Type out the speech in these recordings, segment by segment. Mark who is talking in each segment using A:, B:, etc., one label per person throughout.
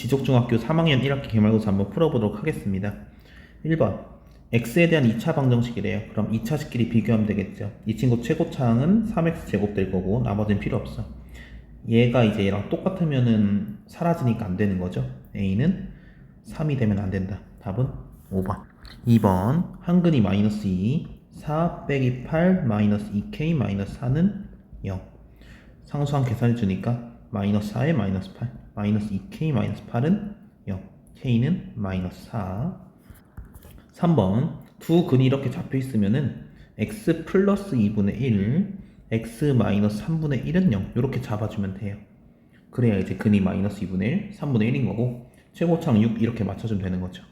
A: 지속중학교 3학년 1학기 기말고사 한번 풀어보도록 하겠습니다. 1번 x에 대한 2차 방정식이래요. 그럼 2차식끼리 비교하면 되겠죠. 이 친구 최고차항은 3x제곱 될 거고 나머지는 필요 없어. 얘가 이제 얘랑 똑같으면은 사라지니까 안 되는 거죠. a는 3이 되면 안 된다. 답은 5번. 2번 한근이 마이너스 2, 4 빼기 8 마이너스 2k 마이너스 4는 0. 상수항 계산해 주니까 마이너스 4에 마이너스 8, 마이너스 2k 마이너스 8은 0, k는 마이너스 4. 3번 두 근이 이렇게 잡혀 있으면은 x 플러스 2분의 1, x 마이너스 3분의 1은 0 이렇게 잡아주면 돼요. 그래야 이제 근이 마이너스 2분의 1, 3분의 1인 거고 최고차항 6 이렇게 맞춰주면 되는 거죠.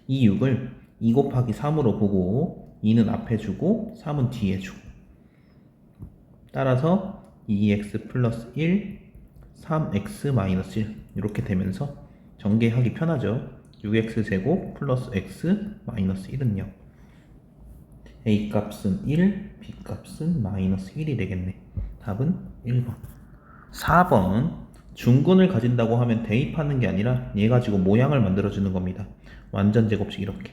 A: 이 6을 2 곱하기 3으로 보고 2는 앞에 주고 3은 뒤에 주고 따라서 2x 플러스 1, 3x 마이너스 1 이렇게 되면서 전개하기 편하죠. 6x제곱 플러스 x 마이너스 1은 0. a 값은 1, b 값은 마이너스 1이 되겠네. 답은 1번. 4번 중근을 가진다고 하면 대입하는 게 아니라 얘 가지고 모양을 만들어주는 겁니다. 완전 제곱식 이렇게.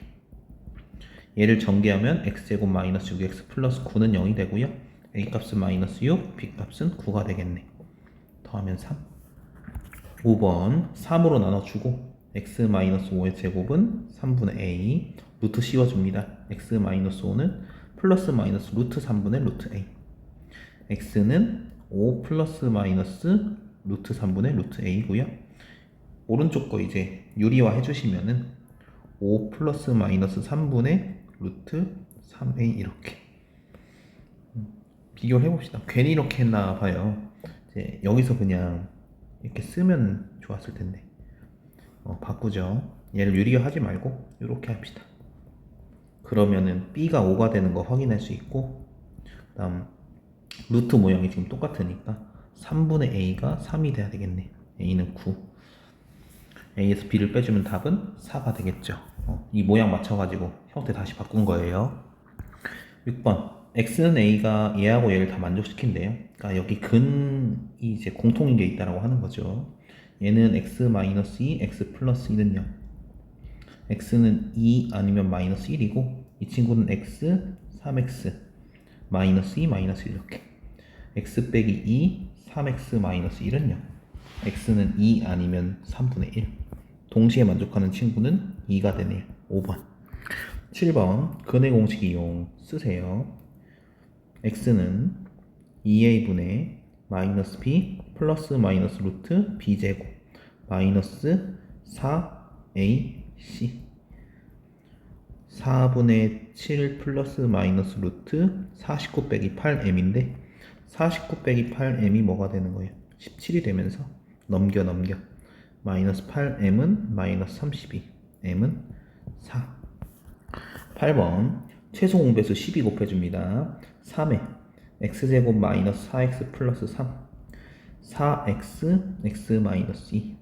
A: 얘를 전개하면 x제곱 마이너스 6x 플러스 9는 0이 되고요. a 값은 마이너스 6, b 값은 9가 되겠네. 더하면 3. 5번 3으로 나눠주고 x-5의 제곱은 3분의 a 루트 씌워줍니다. x-5는 플러스 마이너스 루트 3분의 루트 a x는 5 플러스 마이너스 루트 3분의 루트 a고요. 오른쪽 거 이제 유리화 해주시면은 5 플러스 마이너스 3분의 루트 3a 이렇게 비교를 해봅시다. 괜히 이렇게 했나 봐요. 이제 여기서 그냥 이렇게 쓰면 좋았을 텐데 바꾸죠. 얘를 유리화 하지 말고 이렇게 합시다. 그러면은 b가 5가 되는 거 확인할 수 있고 그 다음 루트 모양이 지금 똑같으니까 3분의 a가 3이 돼야 되겠네. a는 9. a에서 b를 빼주면 답은 4가 되겠죠. 이 모양 맞춰가지고 형태 다시 바꾼 거예요. 6번 x는 a가 얘하고 얘를 다 만족시킨대요. 그러니까 여기 근이 이제 공통인 게 있다라고 하는 거죠. 얘는 x-2, x 플러스 1은 0. x는 2 아니면 마이너스 1이고 이 친구는 x, 3x, 마이너스 2, 마이너스 1 이렇게. x 빼기 2, 3x 마이너스 1은 0. x는 2 아니면 3분의 1. 동시에 만족하는 친구는 2가 되네요. 5번. 7번 근의 공식 이용 쓰세요. x는 2a분의 마이너스 b 플러스 마이너스 루트 b제곱 마이너스 4ac 4분의 7 플러스 마이너스 루트 49 빼기 8m인데 49 빼기 8m이 뭐가 되는 거예요? 17이 되면서 넘겨 마이너스 8m은 마이너스 32 m은 4. 8번 최소 공배수 12 곱해줍니다. 3에 x제곱 마이너스 4x 플러스 3 4x x 마이너스 2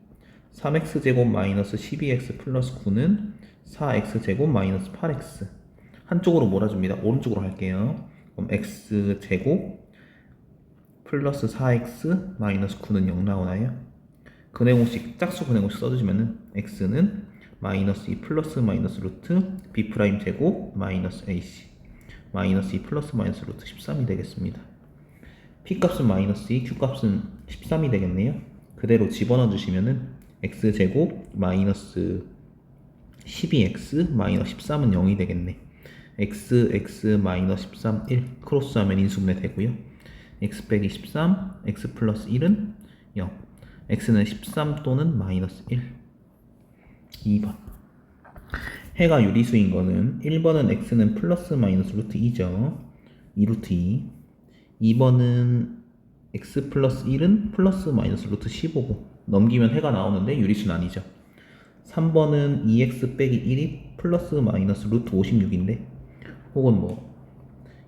A: 3x제곱 마이너스 12x 플러스 9는 4x제곱 마이너스 8x 한쪽으로 몰아줍니다. 오른쪽으로 할게요. 그럼 x제곱 플러스 4x 마이너스 9는 0 나오나요? 근해공식 짝수 근해공식 써주시면은 x는 마이너스 2 플러스 마이너스 루트 b 프라임 제곱 마이너스 ac 마이너스 2 플러스 마이너스 루트 13이 되겠습니다. p 값은 마이너스 2, q 값은 13이 되겠네요. 그대로 집어넣어 주시면은 x 제곱 마이너스 12x 마이너스 13은 0이 되겠네. x 마이너스 13 1 크로스하면 인수분해 되고요. x 빼기 13 x 플러스 1은 0 x는 13 또는 마이너스 1. 2번 해가 유리수인 거는 1번은 x는 플러스 마이너스 루트 2죠. 2루트 2. 2번은 x 플러스 1은 플러스 마이너스 루트 15고 넘기면 해가 나오는데 유리수는 아니죠. 3번은 2x 빼기 1이 플러스 마이너스 루트 56인데 혹은 뭐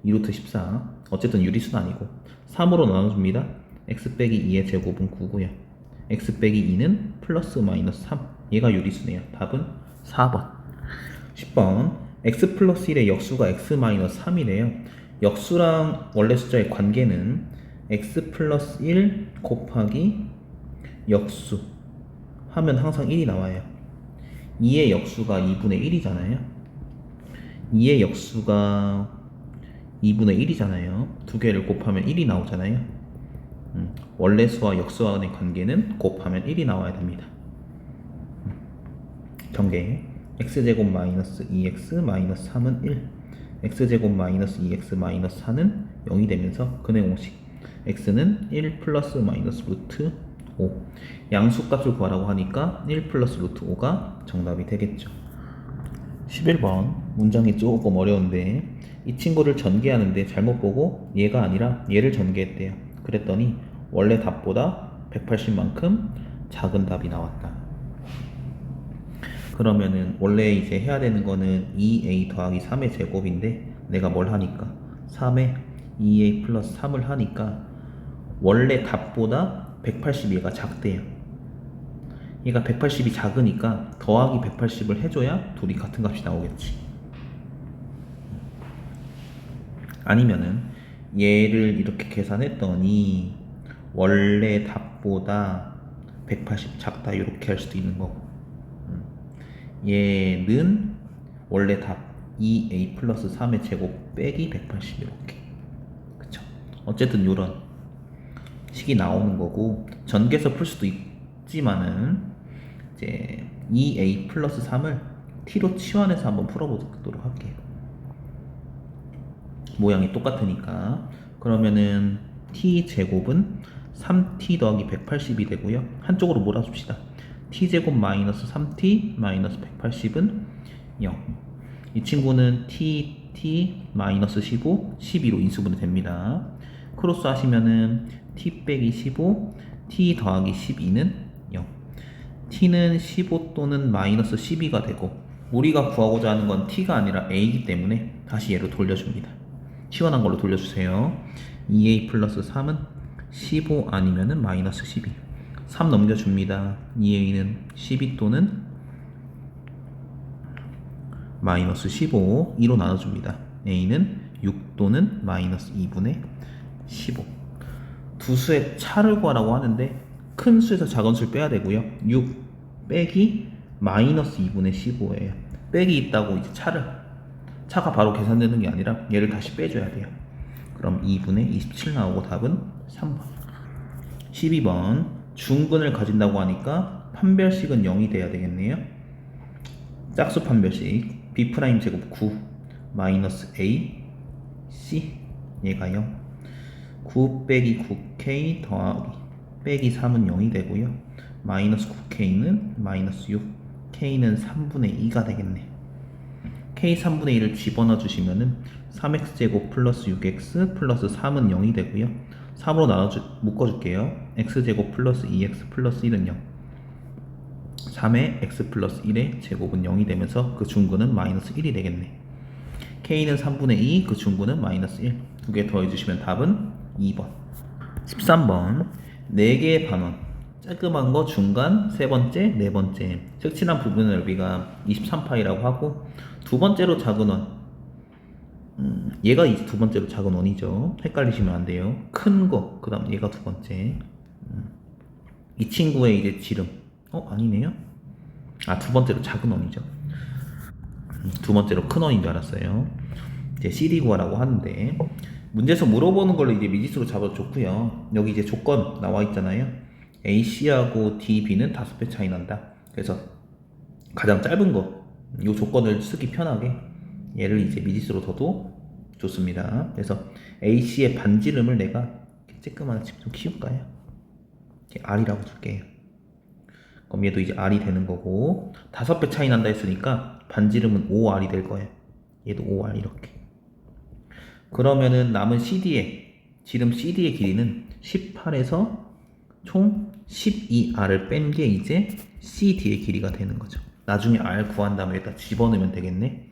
A: 2루트 14 어쨌든 유리수는 아니고 3으로 나눠줍니다. x 빼기 2의 제곱은 9고요. x 빼기 2는 플러스 마이너스 3 얘가 유리수네요. 답은 4번. 10번 x 플러스 1의 역수가 x 마이너스 3이래요. 역수랑 원래 숫자의 관계는 x 플러스 1 곱하기 역수 하면 항상 1이 나와요. 2의 역수가 2분의 1이잖아요. 2의 역수가 2분의 1이잖아요. 두 개를 곱하면 1이 나오잖아요. 원래 수와 역수 간의 관계는 곱하면 1이 나와야 됩니다. 경계 x제곱 마이너스 2x 마이너스 3은 1, x제곱 마이너스 2x 마이너스 4는 0이 되면서 근의 공식 x는 1 플러스 마이너스 루트 5, 양수값을 구하라고 하니까 1 플러스 루트 5가 정답이 되겠죠. 11번 문장이 조금 어려운데 이 친구를 전개하는데 잘못 보고 얘가 아니라 얘를 전개했대요. 그랬더니 원래 답보다 180만큼 작은 답이 나왔다. 그러면은 원래 이제 해야 되는 거는 2a 더하기 3의 제곱인데 내가 뭘 하니까 3에 2a 플러스 3을 하니까 원래 답보다 180얘가 작대요. 얘가 180이 작으니까 더하기 180을 해줘야 둘이 같은 값이 나오겠지. 아니면은 얘를 이렇게 계산했더니 원래 답보다 180 작다 이렇게 할 수도 있는 거고, 얘는 원래 답 2a 플러스 3의 제곱 빼기 180 이렇게. 그쵸? 어쨌든 요런 식이 나오는 거고, 전개해서 풀 수도 있지만은 이제 2a 플러스 3을 t로 치환해서 한번 풀어보도록 할게요. 모양이 똑같으니까. 그러면은 t 제곱은 3t 더하기 180이 되고요. 한쪽으로 몰아줍시다. t제곱 마이너스 3t 마이너스 180은 0. 이 친구는 t 마이너스 15, 12로 인수분해 됩니다. 크로스 하시면은 t 빼기 15, t 더하기 12는 0. t는 15 또는 마이너스 12가 되고, 우리가 구하고자 하는 건 t가 아니라 a이기 때문에 다시 얘로 돌려줍니다. 시원한 걸로 돌려주세요. 2a 플러스 3은 15 아니면은 마이너스 12. 3 넘겨줍니다. 2a는 12 또는 마이너스 15, 2로 나눠줍니다. a는 6 또는 마이너스 2분의 15. 두 수의 차를 구하라고 하는데 큰 수에서 작은 수를 빼야 되고요. 6 빼기 마이너스 2분의 15예요. 빼기 있다고 이제 차가 바로 계산되는 게 아니라 얘를 다시 빼줘야 돼요. 그럼 2분의 27 나오고 답은 3번. 12번 중근을 가진다고 하니까 판별식은 0이 돼야 되겠네요. 짝수 판별식 b' 제곱 9 마이너스 a c 얘가 0, 9 빼기 9k 더하기 빼기 3은 0이 되고요. 마이너스 9k는 마이너스 6, k는 3분의 2가 되겠네. k 3분의 1을 집어넣어 주시면은 3x제곱 플러스 6x 플러스 3은 0이 되고요. 3으로 묶어줄게요. x제곱 플러스 2x 플러스 1은 0. 3의 x 플러스 1의 제곱은 0이 되면서 그 중근은 마이너스 1이 되겠네. k는 3분의 2, 그 중근은 마이너스 1. 두 개 더해주시면 답은 2번. 13번 4개의 반원, 쬐끄만 거 중간, 세 번째, 네 번째. 색칠한 부분의 넓이가 23파이라고 하고, 두 번째로 작은 원, 얘가 이제 두 번째로 작은 원이죠. 헷갈리시면 안 돼요. 큰 거, 그 다음 얘가 두 번째. 이 친구의 이제 지름, 아니네요. 두 번째로 작은 원이죠. 두 번째로 큰 원인 줄 알았어요. 이제 CD 구하라고 하는데, 문제에서 물어보는 걸로 이제 미지수로 잡아도 좋고요. 여기 이제 조건 나와 있잖아요. AC하고 DB는 5배 차이 난다. 그래서 가장 짧은 거, 이 조건을 쓰기 편하게 얘를 이제 미지수로 둬도 좋습니다. 그래서 AC의 반지름을 내가 쬐끄만 집 좀 키울까요? R이라고 줄게요. 그럼 얘도 이제 R이 되는 거고, 5배 차이 난다 했으니까 반지름은 5R이 될 거예요. 얘도 5R 이렇게. 그러면은 남은 지름 CD의 길이는 18에서 총 12R을 뺀 게 이제 CD의 길이가 되는 거죠. 나중에 R 구한 다음에 여기다 집어넣으면 되겠네.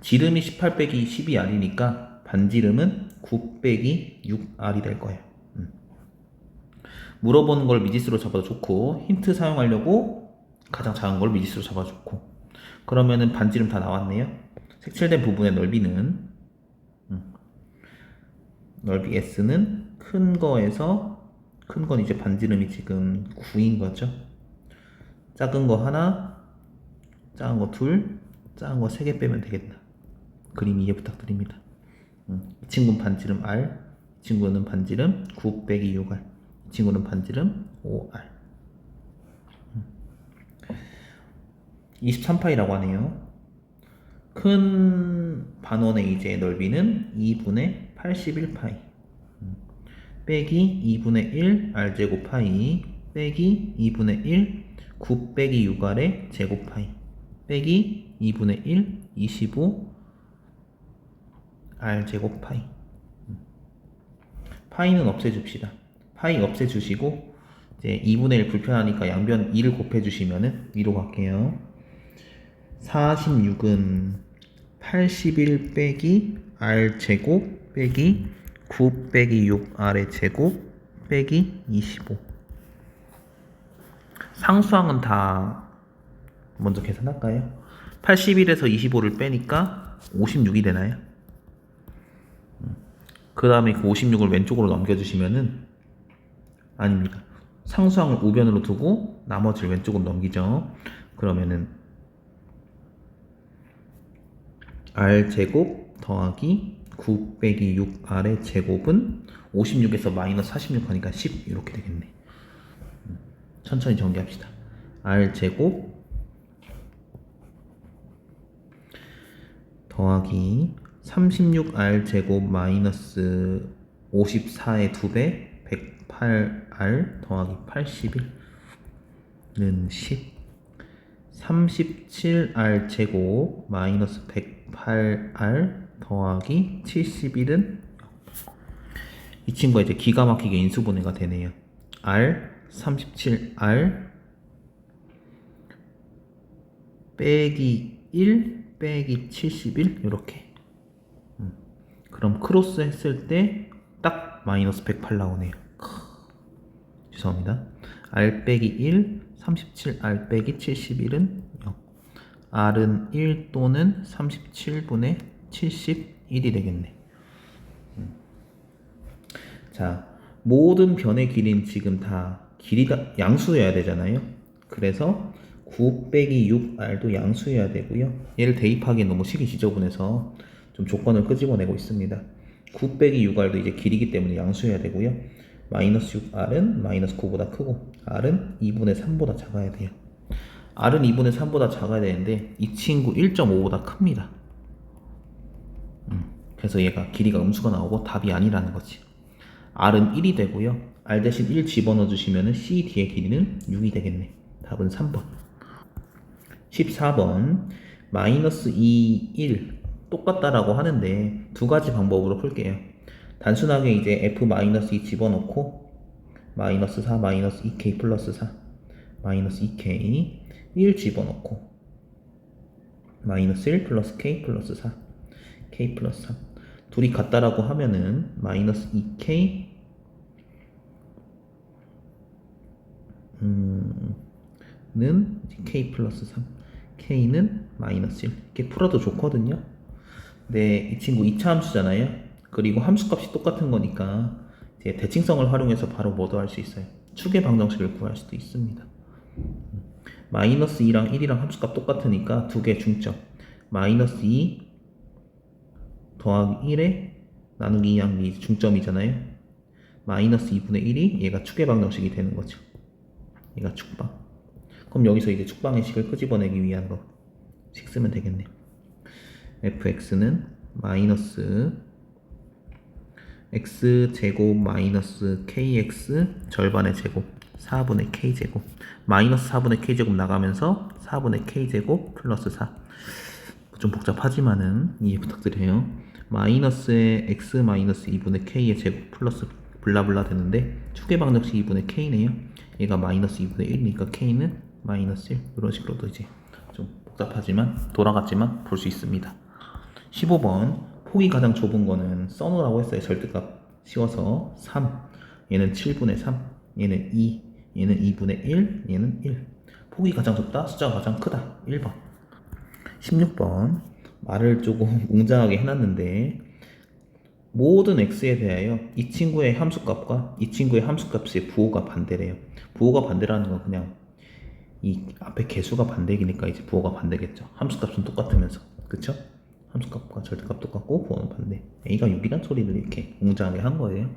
A: 지름이 18 빼기 12R이니까 반지름은 9 빼기 6R이 될 거예요. 물어보는 걸 미지수로 잡아도 좋고, 힌트 사용하려고 가장 작은 걸 미지수로 잡아도 좋고. 그러면은 반지름 다 나왔네요. 색칠된 부분의 넓이는 넓이 S는 큰 건 이제 반지름이 지금 9인 거죠. 작은 거 하나, 작은 거 둘, 작은 거 세 개 빼면 되겠다. 그림 이해 부탁드립니다. 이 친구는 반지름 R, 이 친구는 반지름 9 빼기 6R, 이 친구는 반지름 5R. 23파이라고 하네요. 큰 반원의 이제 넓이는 2분의 81파이 빼기 2분의 1 R제곱 파이 빼기 2분의 1 9 빼기 6R의 제곱 파이 빼기 2분의 1 25 R제곱 파이. 파이는 없애줍시다. 파이 없애주시고 이제 2분의 1 불편하니까 양변 2를 곱해주시면은 위로 갈게요. 46은 81 빼기 R제곱 빼기 9 빼기 6R의 제곱 빼기 25. 상수항은 다 먼저 계산할까요? 81에서 25를 빼니까 56이 되나요? 그 다음에 그 56을 왼쪽으로 넘겨주시면은 아닙니다. 상수항을 우변으로 두고 나머지를 왼쪽으로 넘기죠. 그러면은 R제곱 더하기 9 빼기 6R의 제곱은 56에서 마이너스 46 하니까 10 이렇게 되겠네. 천천히 정리합시다. R제곱 더하기 36R제곱 마이너스 54의 2배 108R 더하기 81는 10 37R제곱 마이너스 108R 더하기 71은 이 친구가 이제 기가 막히게 인수분해가 되네요. R 37R 빼기 1 빼기 71 이렇게. 그럼 크로스 했을 때 딱 마이너스 108 나오네요. 죄송합니다. R 빼기 1 37R 빼기 71은 0. R은 1 또는 37분의 71이 되겠네. 자, 모든 변의 길이는 지금 다 길이가 양수여야 되잖아요. 그래서 9 빼기 6R도 양수여야 되고요. 얘를 대입하기엔 너무 식이 지저분해서 좀 조건을 끄집어내고 있습니다. 9 빼기 6R도 이제 길이기 때문에 양수여야 되고요. 마이너스 6R은 마이너스 9보다 크고 R은 2분의 3보다 작아야 돼요. R은 2분의 3보다 작아야 되는데 이 친구 1.5보다 큽니다. 그래서 얘가 길이가 음수가 나오고 답이 아니라는 거지. R은 1이 되고요. R 대신 1 집어넣어 주시면 CD의 길이는 6이 되겠네. 답은 3번. 14번 마이너스 2, 1 똑같다라고 하는데 두 가지 방법으로 풀게요. 단순하게 이제 F-2 집어넣고 마이너스 4 마이너스 2K 플러스 4 마이너스 2K 1 집어넣고 마이너스 1 플러스 K 플러스 4 K 플러스 3 둘이 같다라고 하면은 마이너스 2K 는 K 플러스 3 K는 마이너스 1 이렇게 풀어도 좋거든요. 근데 이 친구 2차 함수잖아요. 그리고 함수값이 똑같은 거니까 이제 대칭성을 활용해서 바로 뭐도 할 수 있어요. 축의 방정식을 구할 수도 있습니다. 마이너스 2랑 1이랑 함수값 똑같으니까 두 개 중점 마이너스 2 더하기 1에 나누기 2양 중점이잖아요. 마이너스 2분의 1이 얘가 축의 방정식이 되는 거죠. 얘가 축방. 그럼 여기서 이제 축방의 식을 끄집어내기 위한 거식 쓰면 되겠네. fx는 마이너스 x제곱 마이너스 kx 절반의 제곱 4분의 k제곱 마이너스 4분의 k제곱 나가면서 4분의 k제곱 플러스 4 좀 복잡하지만은 이해 부탁드려요. 마이너스에 x 마이너스 2분의 k의 제곱 플러스 블라블라 되는데 축의 방정식 2분의 k네요. 얘가 마이너스 2분의 1이니까 k는 마이너스 1 이런 식으로도 이제 좀 복잡하지만 돌아갔지만 볼 수 있습니다. 15번 폭이 가장 좁은 거는 써놓으라고 했어요. 절대값 씌워서 3 얘는 7분의 3 얘는 2 얘는 2분의 1 얘는 1 폭이 가장 좁다 숫자가 가장 크다 1번. 16번 말을 조금 웅장하게 해놨는데 모든 x에 대하여 이 친구의 함수값과 이 친구의 함수값의 부호가 반대래요. 부호가 반대라는 건 그냥 이 앞에 개수가 반대이니까 이제 부호가 반대겠죠. 함수값은 똑같으면서. 그쵸? 함수값과 절대값 똑같고 부호는 반대. A가 6이란 소리를 이렇게 웅장하게 한 거예요.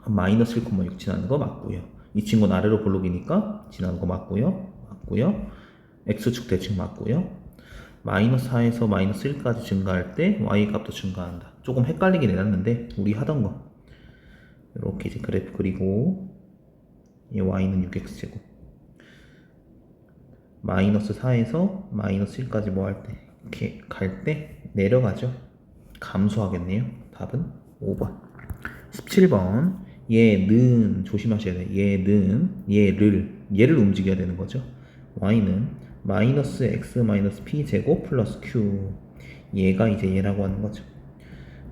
A: 마이너스 1,6 지나는 거 맞고요. 이 친구는 아래로 볼록이니까 지나는 거 맞고요. X축 대칭 맞고요. 마이너스 4에서 마이너스 1까지 증가할 때 Y값도 증가한다. 조금 헷갈리긴 해놨는데 우리 하던 거 이렇게 이제 그래프 그리고 이 Y는 6X제곱 마이너스 4에서 마이너스 1까지 뭐 할 때 이렇게 갈 때 내려가죠. 감소하겠네요. 답은 5번. 17번 얘는 조심하셔야 돼요. 얘를 움직여야 되는 거죠. Y는 마이너스 X 마이너스 P 제곱 플러스 Q 얘가 이제 얘라고 하는 거죠.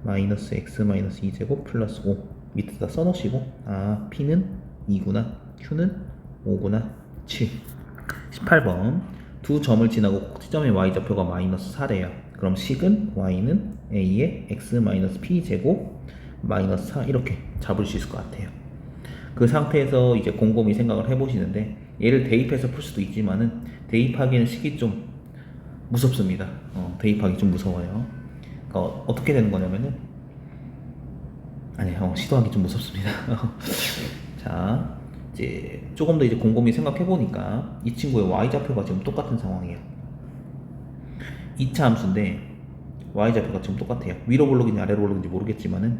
A: 마이너스 X 마이너스 2제곱 플러스 5 밑에다 써놓으시고 P는 2구나 Q는 5구나 7. 18번 두 점을 지나고 꼭지점의 y좌표가 마이너스 4래요. 그럼 식은 y는 a의 x 마이너스 p 제곱 마이너스 4 이렇게 잡을 수 있을 것 같아요. 그 상태에서 이제 곰곰이 생각을 해보시는데 얘를 대입해서 풀 수도 있지만은 대입하기는 식이 좀 무섭습니다. 대입하기 좀 무서워요. 그러니까 어떻게 되는 거냐면은 시도하기 좀 무섭습니다. 자, 이제 조금 더 이제 곰곰이 생각해 보니까 이 친구의 y좌표가 지금 똑같은 상황이에요. 2차 함수인데 y좌표가 지금 똑같아요. 위로 볼록인지 아래로 볼록인지 모르겠지만은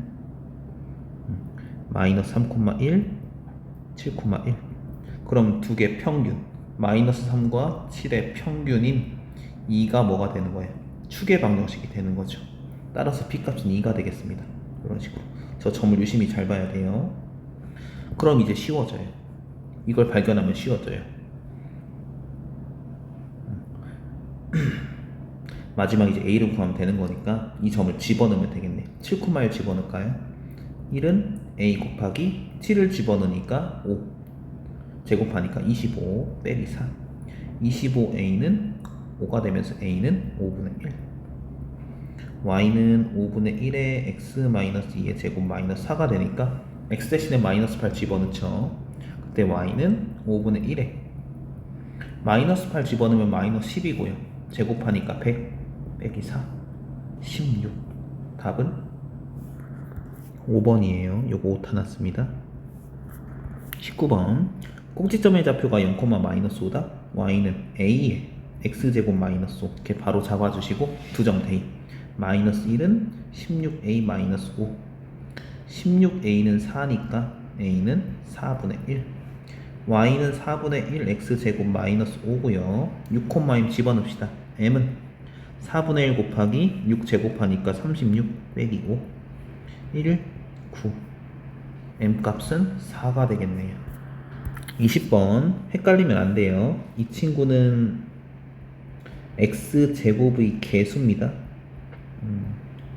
A: 마이너스 3,1 7,1 그럼 두 개 평균 마이너스 3과 7의 평균인 2가 뭐가 되는 거예요? 축의 방정식이 되는 거죠. 따라서 P값은 2가 되겠습니다. 이런 식으로 저 점을 유심히 잘 봐야 돼요. 그럼 이제 쉬워져요. 이걸 발견하면 쉬워져요. 마지막 이제 A를 구하면 되는 거니까 이 점을 집어넣으면 되겠네. 7,1 집어넣을까요? 1은 A 곱하기 7을 집어넣으니까 5 제곱하니까 25 빼기 4 25A는 5가 되면서 A는 5분의 1 Y는 5분의 1에 X 마이너스 2의 제곱 마이너스 4가 되니까 X 대신에 마이너스 8 집어넣죠. 그때 Y는 5분의 1에 마이너스 8 집어넣으면 마이너스 10이고요. 제곱하니까 100 빼기 4 16 답은 5번이에요. 요거 오타 났습니다. 19번 꼭지점의 좌표가 0,-5다. Y는 A에 X제곱 마이너스 5 이렇게 바로 잡아주시고 두 점 대입 마이너스 1은 16A 마이너스 5 16A는 4니까 A는 4분의 1 Y는 4분의 1 X제곱 마이너스 5고요 6,M 집어넣읍시다. M은 4분의 1 곱하기 6 제곱하니까 36 빼기 5 1 9 M값은 4가 되겠네요. 20번 헷갈리면 안 돼요. 이 친구는 X제곱의 개수입니다.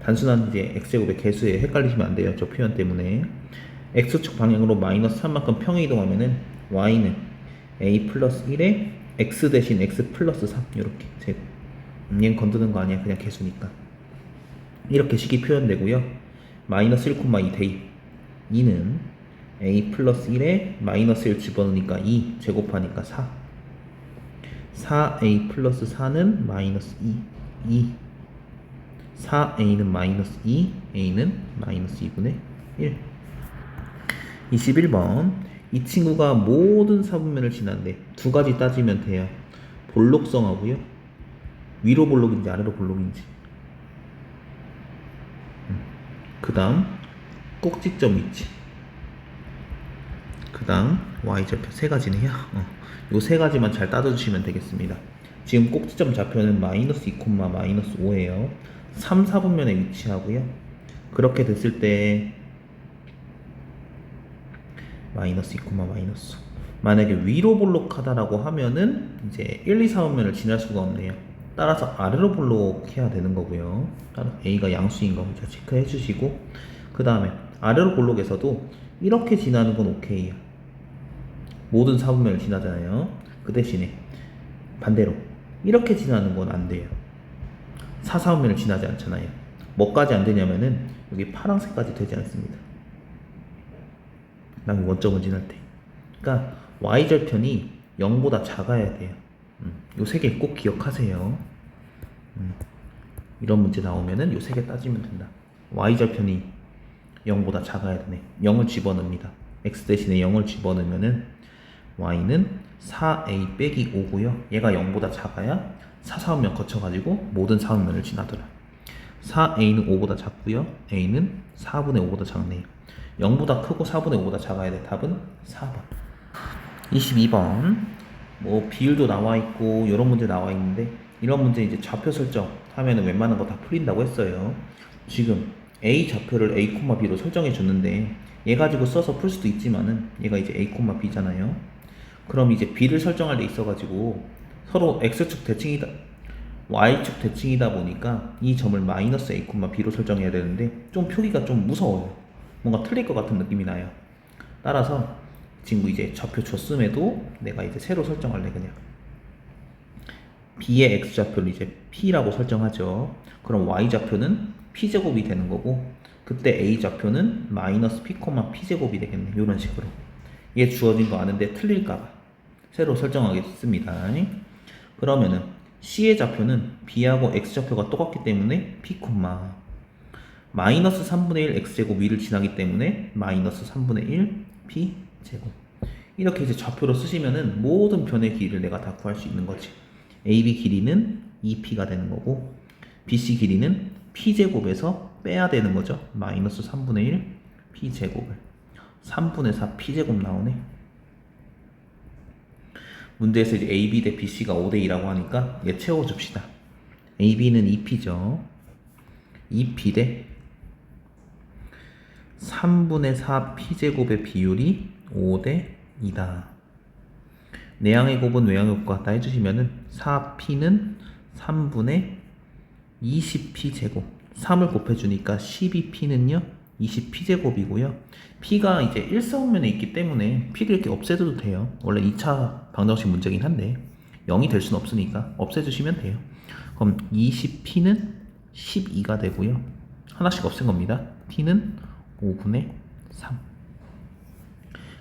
A: 단순한 이제 X제곱의 개수에 헷갈리시면 안 돼요. 저 표현 때문에. X축 방향으로 마이너스 3만큼 평행 이동하면은 Y는 A 플러스 1에 X 대신 X 플러스 3 이렇게 제곱. 얘는 건드는 거 아니야. 그냥 개수니까. 이렇게 식이 표현되고요. 마이너스 1,2 대입 2는 A 플러스 1에 마이너스 1 집어넣으니까 2 제곱하니까 4 4A 플러스 4는 마이너스 2 4A는 마이너스 2 A는 마이너스 2분의 1 21번 이 친구가 모든 사분면을 지난데 두 가지 따지면 돼요. 볼록성하고요. 위로 볼록인지 아래로 볼록인지 그 다음 꼭지점 위치 그 다음 y좌표 세 가지네요. 요 세 가지만 잘 따져주시면 되겠습니다. 지금 꼭지점 좌표는 마이너스 2, 마이너스 5예요 3, 4분면에 위치하고요. 그렇게 됐을 때 마이너스 2, 마이너스 5 만약에 위로 볼록하다라고 하면은 이제 1, 2, 4분면을 지날 수가 없네요. 따라서 아래로 볼록해야 되는 거고요. 따라서 A가 양수인 거 먼저 체크해 주시고 그 다음에 아래로 볼록에서도 이렇게 지나는 건 오케이요. 모든 사분면을 지나잖아요. 그 대신에 반대로 이렇게 지나는 건 안 돼요. 4, 4분면을 지나지 않잖아요. 뭐까지 안 되냐면은 여기 파란색까지 되지 않습니다. 난 원점을 지날 때. 그러니까 y절편이 0보다 작아야 돼요. 요 세 개 꼭 기억하세요. 이런 문제 나오면은 요 세 개 따지면 된다. y절편이 0보다 작아야 되네. 0을 집어넣습니다. x 대신에 0을 집어넣으면은 y는 4a 빼기 5고요. 얘가 0보다 작아야 4사분면 거쳐가지고 모든 사분면을 지나더라. 4a는 5보다 작고요. a는 4분의 5보다 작네요. 0보다 크고 4분의 5보다 작아야 돼. 답은 4번. 22번. 뭐 비율도 나와 있고 이런 문제 나와 있는데 이런 문제 이제 좌표 설정 하면은 웬만한 거 다 풀린다고 했어요. 지금 a 좌표를 a, b로 설정해 줬는데 얘 가지고 써서 풀 수도 있지만은 얘가 이제 a, b잖아요. 그럼 이제 b를 설정할 때 있어가지고 서로 x축 대칭이다 y축 대칭이다 보니까 이 점을 마이너스 a, b로 설정해야 되는데 좀 표기가 좀 무서워요. 뭔가 틀릴 것 같은 느낌이 나요. 따라서 친구 이제 좌표 줬음에도 내가 이제 새로 설정할래. 그냥 b의 x좌표를 이제 p라고 설정하죠. 그럼 y좌표는 p제곱이 되는 거고 그때 a좌표는 마이너스 p, p제곱이 되겠네. 이런 식으로 얘 주어진 거 아는데 틀릴까봐 새로 설정하겠습니다. 그러면은 c의 좌표는 b하고 x좌표가 똑같기 때문에 p, 마이너스 3분의 1 x제곱 위를 지나기 때문에 마이너스 3분의 1 p제곱. 이렇게 이제 좌표로 쓰시면은 모든 변의 길이를 내가 다 구할 수 있는 거지. AB 길이는 2p가 되는 거고 BC 길이는 p제곱에서 빼야 되는 거죠. 마이너스 3분의 1 p제곱을 3분의 4 p제곱 나오네. 문제에서 이제 AB 대 BC가 5대 2라고 하니까 얘 채워줍시다. AB는 2p죠. 2p 대 3분의 4 p제곱의 비율이 5대 2다. 내항의 곱은 외항의 곱과 같다 해주시면은 4p는 3분의 20p 제곱 3을 곱해주니까 12p는요 20p제곱이고요. p가 이제 일사분면에 있기 때문에 p를 이렇게 없애도 돼요. 원래 2차 방정식 문제긴 한데 0이 될 수는 없으니까 없애주시면 돼요. 그럼 20p는 12가 되고요. 하나씩 없앤 겁니다. p는 5분의 3.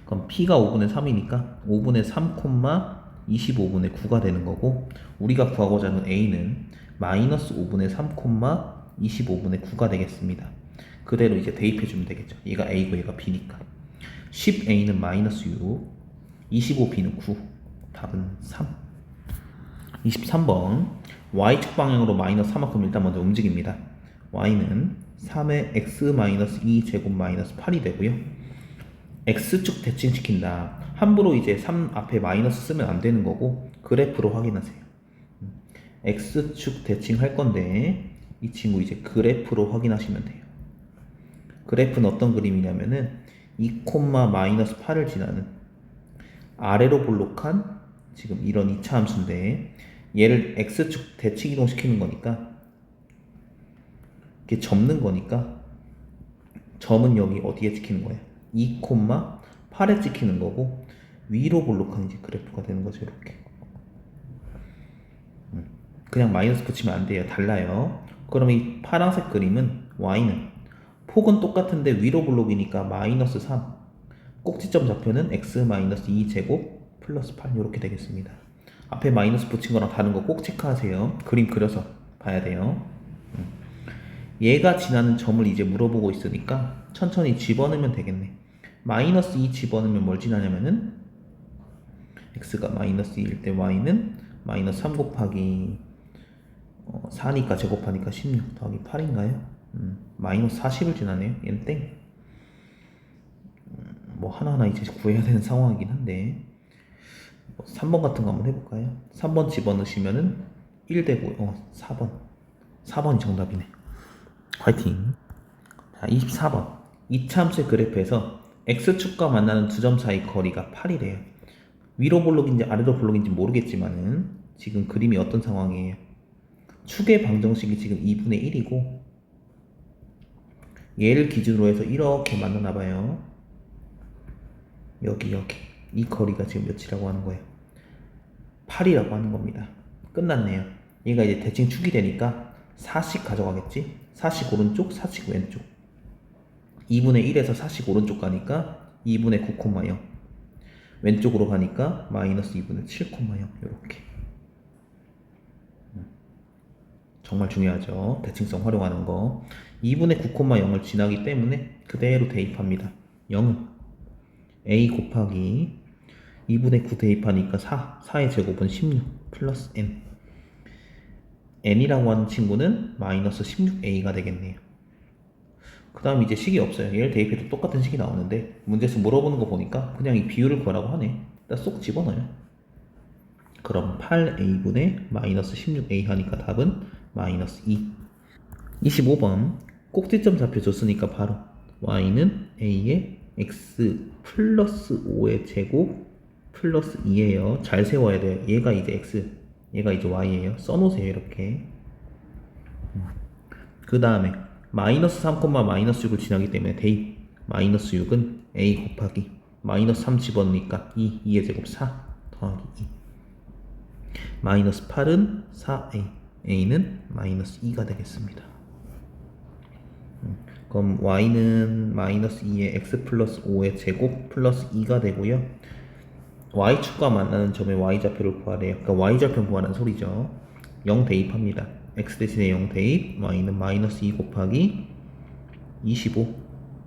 A: 그럼 p가 5분의 3이니까 5분의 3, 25분의 9가 되는 거고 우리가 구하고자 하는 a는 마이너스 5분의 3, 25분의 9가 되겠습니다. 그대로 이제 대입해주면 되겠죠. 얘가 a고 얘가 b니까 10a는 마이너스 6, 25b는 9. 답은 3. 23번 y축 방향으로 마이너스 3만큼 일단 먼저 움직입니다. y는 3의 x-2 제곱 마이너스 8이 되고요. x축 대칭시킨다. 함부로 이제 3 앞에 마이너스 쓰면 안 되는 거고 그래프로 확인하세요. x축 대칭할 건데 이 친구 이제 그래프로 확인하시면 돼요. 그래프는 어떤 그림이냐면은 2, 마이너스 8을 지나는 아래로 볼록한 지금 이런 2차 함수인데 얘를 x축 대칭 이동시키는 거니까 이렇게 접는 거니까 점은 여기 어디에 찍히는 거야? 2, 8에 찍히는 거고 위로 볼록한 이제 그래프가 되는 거죠. 이렇게 그냥 마이너스 붙이면 안 돼요. 달라요. 그럼 이 파란색 그림은 y는 폭은 똑같은데 위로 볼록이니까 마이너스 3 꼭지점 좌표는 x-2 제곱 플러스 8 이렇게 되겠습니다. 앞에 마이너스 붙인 거랑 다른 거 꼭 체크하세요. 그림 그려서 봐야 돼요. 얘가 지나는 점을 이제 물어보고 있으니까 천천히 집어넣으면 되겠네. 마이너스 2 집어넣으면 뭘 지나냐면은 x가 마이너스 2일 때 y는 마이너스 3 곱하기 4니까 제곱하니까 16 더하기 8인가요? 마이너스 40을 지나네요. 얘는 땡. 뭐 하나하나 이제 구해야 되는 상황이긴 한데 3번 같은 거 한번 해볼까요? 3번 집어넣으시면은 1 되고 4번 4번이 정답이네. 화이팅. 자 24번 2차 함수의 그래프에서 x축과 만나는 두 점 사이 거리가 8이래요. 위로 볼록인지 아래로 볼록인지 모르겠지만은 지금 그림이 어떤 상황이에요? 축의 방정식이 지금 2분의 1이고 얘를 기준으로 해서 이렇게 만나나봐요. 여기 이 거리가 지금 몇이라고 하는 거예요? 8이라고 하는 겁니다. 끝났네요. 얘가 이제 대칭 축이 되니까 4씩 가져가겠지? 4씩 오른쪽, 4씩 왼쪽. 2분의 1에서 4씩 오른쪽 가니까 2분의 9,0. 왼쪽으로 가니까 마이너스 2분의 7,0 이렇게. 정말 중요하죠. 대칭성 활용하는 거. 2분의 9,0을 지나기 때문에 그대로 대입합니다. 0은 a 곱하기 2분의 9 대입하니까 4의 제곱은 16 플러스 n. n이라고 하는 친구는 마이너스 16a가 되겠네요. 그 다음 이제 식이 없어요. 얘를 대입해도 똑같은 식이 나오는데 문제에서 물어보는 거 보니까 그냥 이 비율을 구하라고 하네. 일단 쏙 집어넣어요. 그럼 8a분의 마이너스 16a 하니까 답은 마이너스 2. 25번 꼭지점 잡혀줬으니까 바로 y는 a의 x 플러스 5의 제곱 플러스 2예요. 잘 세워야 돼요. 얘가 이제 x, 얘가 이제 y예요. 써놓으세요 이렇게. 그 다음에 마이너스 3, 마이너스 6을 지나기 때문에 대입. 마이너스 6은 a 곱하기 마이너스 3 집어넣으니까 2의 제곱 4 더하기 2. 마이너스 8은 4a, a는 마이너스 2가 되겠습니다. 그럼 y는 마이너스 2의 x 플러스 5의 제곱 플러스 2가 되고요. y축과 만나는 점의 y좌표를 구하래요. 그러니까 y좌표 구하는 소리죠. 0 대입합니다. x 대신에 0 대입, y는 마이너스 2 곱하기 25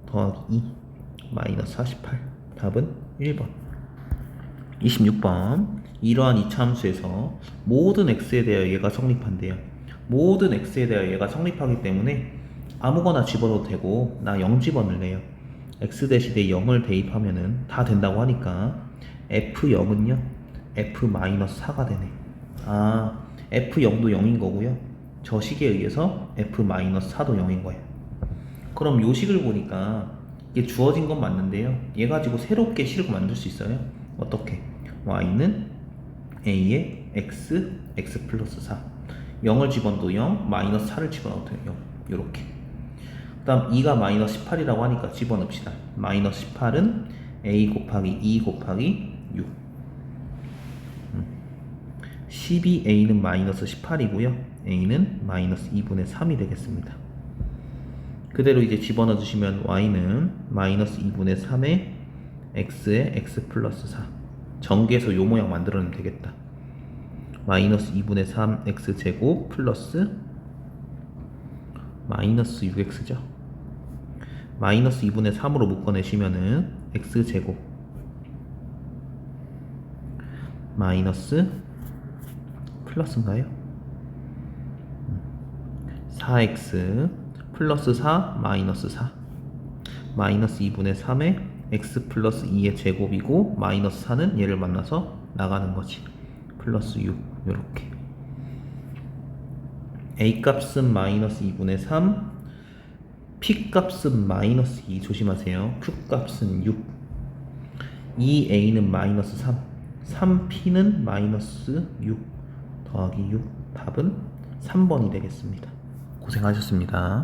A: 더하기 2 마이너스 48. 답은 1번. 26번 이러한 이차함수에서 모든 x에 대하여 얘가 성립한대요. 모든 x에 대하여 얘가 성립하기 때문에 아무거나 집어넣어도 되고 나 0 집어넣을래요. x 대신에 0을 대입하면은 다 된다고 하니까 f0은요 f-4가 되네. 아, f0도 0인 거고요. 저 식에 의해서 f-4도 0인 거예요. 그럼 요 식을 보니까 이게 주어진 건 맞는데요. 얘 가지고 새롭게 식을 만들 수 있어요. 어떻게? y는 a의 x 플러스 4 0을 집어넣어도 0, 마이너스 4를 집어넣어도 0 요렇게. 그 다음 2가 마이너스 18이라고 하니까 집어넣읍시다. 마이너스 18은 a 곱하기 2 곱하기 6 12a는 마이너스 18이고요 a는 마이너스 2분의 3이 되겠습니다. 그대로 이제 집어넣어 주시면 y는 마이너스 2분의 3에 x에 x 플러스 4 전개해서 요 모양 만들어내면 되겠다. 마이너스 2분의 3 x제곱 플러스 마이너스 6x죠. 마이너스 2분의 3으로 묶어내시면은 x제곱 마이너스 플러스인가요? 4x 플러스 4 마이너스 4 마이너스 2분의 3에 x 플러스 2의 제곱이고 마이너스 4는 얘를 만나서 나가는 거지. 플러스 6 요렇게. a 값은 마이너스 2분의 3 p 값은 마이너스 2 조심하세요. q 값은 6 2a는 마이너스 3 3p는 마이너스 6 더하기 6 답은 3번이 되겠습니다. 고생하셨습니다.